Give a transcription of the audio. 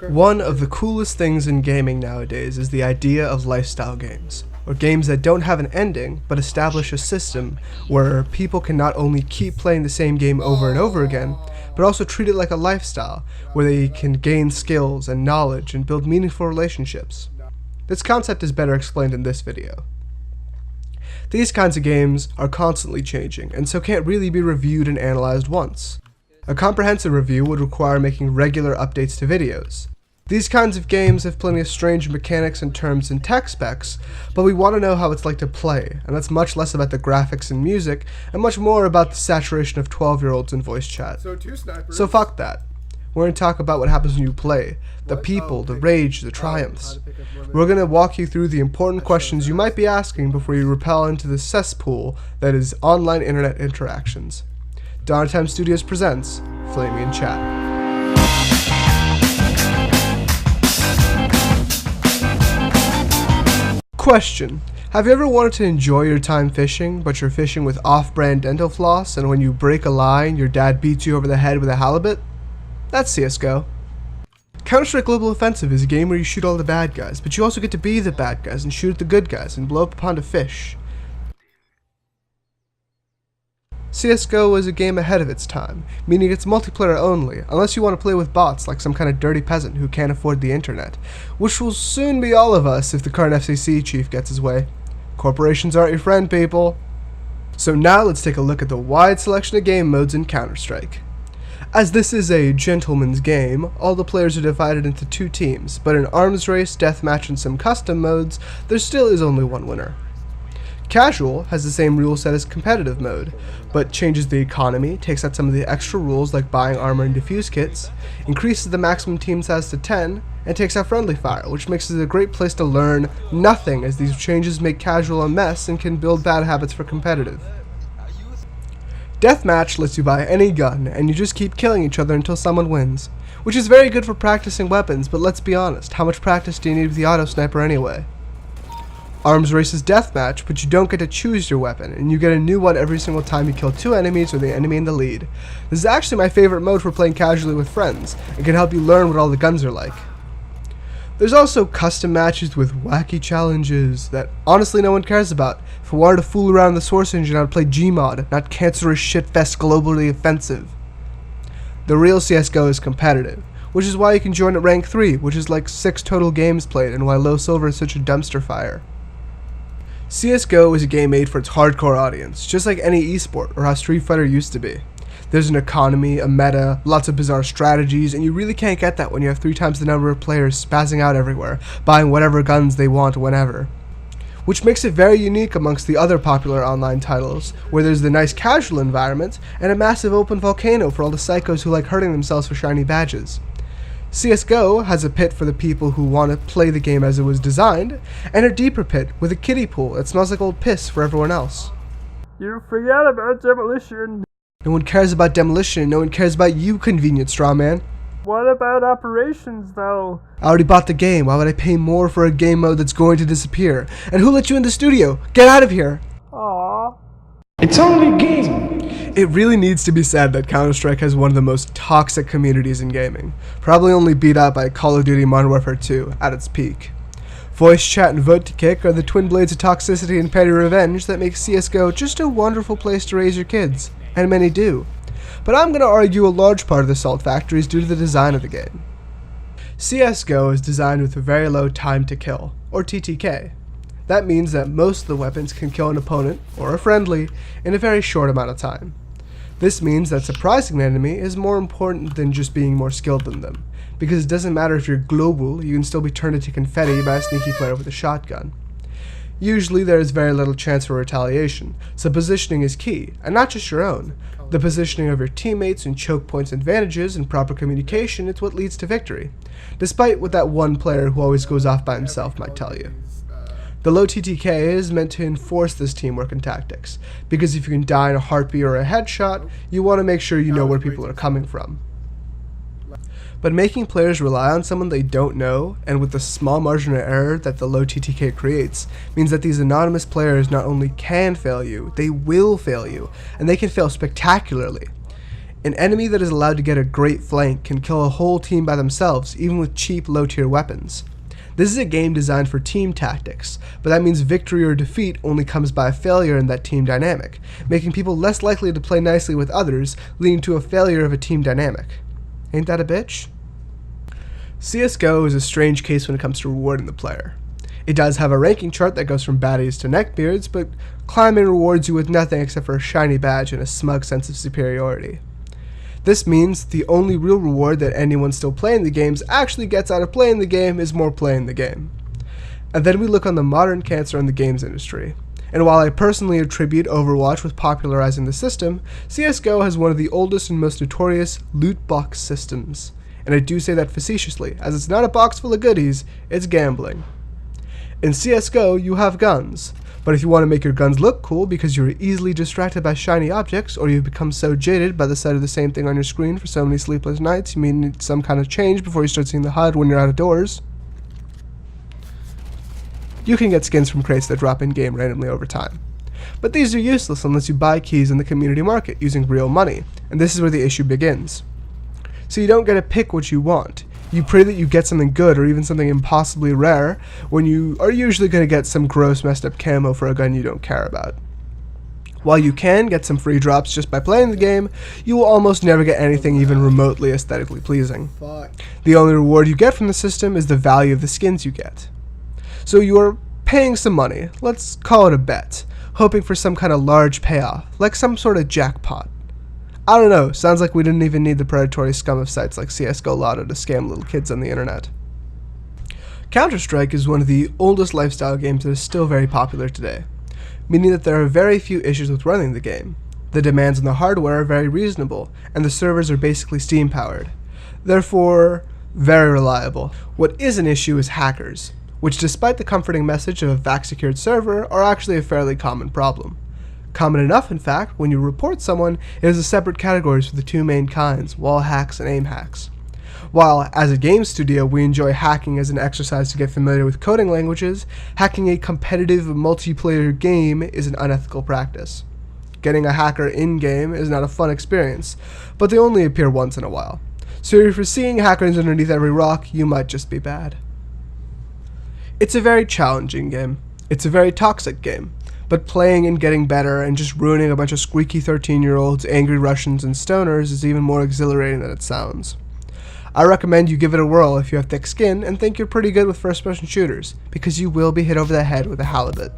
One of the coolest things in gaming nowadays is the idea of lifestyle games, or games that don't have an ending, but establish a system where people can not only keep playing the same game over and over again, but also treat it like a lifestyle, where they can gain skills and knowledge and build meaningful relationships. This concept is better explained in this video. These kinds of games are constantly changing, and so can't really be reviewed and analyzed once. A comprehensive review would require making regular updates to videos. These kinds of games have plenty of strange mechanics and terms and tech specs, but we want to know how it's like to play, and that's much less about the graphics and music, and much more about the saturation of 12-year-olds in voice chat. So fuck that. We're going to talk about what happens when you play, the people, the rage, the triumphs. We're going to walk you through the important questions you might be asking before you rappel into the cesspool that is online internet interactions. Time Studios presents Flaming in Chat. Question: have you ever wanted to enjoy your time fishing, but you're fishing with off-brand dental floss, and when you break a line, your dad beats you over the head with a halibut? That's CSGO. Counter-Strike Global Offensive is a game where you shoot all the bad guys, but you also get to be the bad guys and shoot at the good guys and blow up a pond of fish. CSGO is a game ahead of its time, meaning it's multiplayer only, unless you want to play with bots like some kind of dirty peasant who can't afford the internet, which will soon be all of us if the current FCC chief gets his way. Corporations aren't your friend, people. So now let's take a look at the wide selection of game modes in Counter-Strike. As this is a gentleman's game, all the players are divided into two teams, but in arms race, deathmatch, and some custom modes, there still is only one winner. Casual has the same rule set as competitive mode, but changes the economy, takes out some of the extra rules like buying armor and defuse kits, increases the maximum team size to 10, and takes out friendly fire, which makes it a great place to learn nothing, as these changes make casual a mess and can build bad habits for competitive. Deathmatch lets you buy any gun, and you just keep killing each other until someone wins, which is very good for practicing weapons, but let's be honest, how much practice do you need with the auto sniper anyway? Arms race is deathmatch, but you don't get to choose your weapon, and you get a new one every single time you kill two enemies or the enemy in the lead. This is actually my favorite mode for playing casually with friends, and can help you learn what all the guns are like. There's also custom matches with wacky challenges that honestly no one cares about. If I wanted to fool around in the Source Engine, I'd play Gmod, not cancerous shitfest globally offensive. The real CSGO is competitive, which is why you can join at rank 3, which is like 6 total games played, and why low silver is such a dumpster fire. CSGO is a game made for its hardcore audience, just like any esport or how Street Fighter used to be. There's an economy, a meta, lots of bizarre strategies, and you really can't get that when you have 3 times the number of players spazzing out everywhere, buying whatever guns they want whenever. Which makes it very unique amongst the other popular online titles, where there's the nice casual environment and a massive open volcano for all the psychos who like hurting themselves for shiny badges. CSGO has a pit for the people who want to play the game as it was designed, and a deeper pit with a kiddie pool that smells like old piss for everyone else. You forget about demolition. No one cares about demolition, no one cares about you, convenient straw man. What about operations, though? I already bought the game, why would I pay more for a game mode that's going to disappear? And who let you in the studio? Get out of here! Aww. It's only a game! It really needs to be said that Counter-Strike has one of the most toxic communities in gaming, probably only beat out by Call of Duty Modern Warfare 2 at its peak. Voice chat and vote to kick are the twin blades of toxicity and petty revenge that make CSGO just a wonderful place to raise your kids, and many do. But I'm going to argue a large part of the salt factory is due to the design of the game. CSGO is designed with a very low time to kill, or TTK. That means that most of the weapons can kill an opponent, or a friendly, in a very short amount of time. This means that surprising an enemy is more important than just being more skilled than them, because it doesn't matter if you're global, you can still be turned into confetti by a sneaky player with a shotgun. Usually there is very little chance for retaliation, so positioning is key, and not just your own. The positioning of your teammates and choke points and advantages and proper communication is what leads to victory, despite what that one player who always goes off by himself might tell you. The low TTK is meant to enforce this teamwork and tactics, because if you can die in a heartbeat or a headshot, you want to make sure you know where people are coming from. But making players rely on someone they don't know, and with the small margin of error that the low TTK creates, means that these anonymous players not only can fail you, they will fail you, and they can fail spectacularly. An enemy that is allowed to get a great flank can kill a whole team by themselves, even with cheap, low-tier weapons. This is a game designed for team tactics, but that means victory or defeat only comes by a failure in that team dynamic, making people less likely to play nicely with others, leading to a failure of a team dynamic. Ain't that a bitch? CSGO is a strange case when it comes to rewarding the player. It does have a ranking chart that goes from baddies to neckbeards, but climbing rewards you with nothing except for a shiny badge and a smug sense of superiority. This means the only real reward that anyone still playing the games actually gets out of playing the game is more playing the game. And then we look on the modern cancer in the games industry. And while I personally attribute Overwatch with popularizing the system, CSGO has one of the oldest and most notorious loot box systems. And I do say that facetiously, as it's not a box full of goodies, it's gambling. In CSGO, you have guns, but if you want to make your guns look cool because you're easily distracted by shiny objects, or you've become so jaded by the sight of the same thing on your screen for so many sleepless nights you may need some kind of change before you start seeing the HUD when you're out of doors, you can get skins from crates that drop in-game randomly over time. But these are useless unless you buy keys in the community market using real money, and this is where the issue begins. So you don't get to pick what you want. You pray that you get something good or even something impossibly rare when you are usually going to get some gross messed up camo for a gun you don't care about. While you can get some free drops just by playing the game, you will almost never get anything even remotely aesthetically pleasing. The only reward you get from the system is the value of the skins you get. So you are paying some money, let's call it a bet, hoping for some kind of large payoff, like some sort of jackpot. I don't know, sounds like we didn't even need the predatory scum of sites like CSGO Lotto to scam little kids on the internet. Counter-Strike is one of the oldest lifestyle games that is still very popular today, meaning that there are very few issues with running the game. The demands on the hardware are very reasonable, and the servers are basically Steam-powered. Therefore, very reliable. What is an issue is hackers, which despite the comforting message of a vac-secured server, are actually a fairly common problem. Common enough, in fact, when you report someone, it is a separate categories for the two main kinds, wall hacks and aim hacks. While, as a game studio, we enjoy hacking as an exercise to get familiar with coding languages, hacking a competitive multiplayer game is an unethical practice. Getting a hacker in-game is not a fun experience, but they only appear once in a while. So if you're seeing hackers underneath every rock, you might just be bad. It's a very challenging game. It's a very toxic game. But playing and getting better and just ruining a bunch of squeaky 13-year-olds, angry Russians, and stoners is even more exhilarating than it sounds. I recommend you give it a whirl if you have thick skin and think you're pretty good with first-person shooters, because you will be hit over the head with a halibut.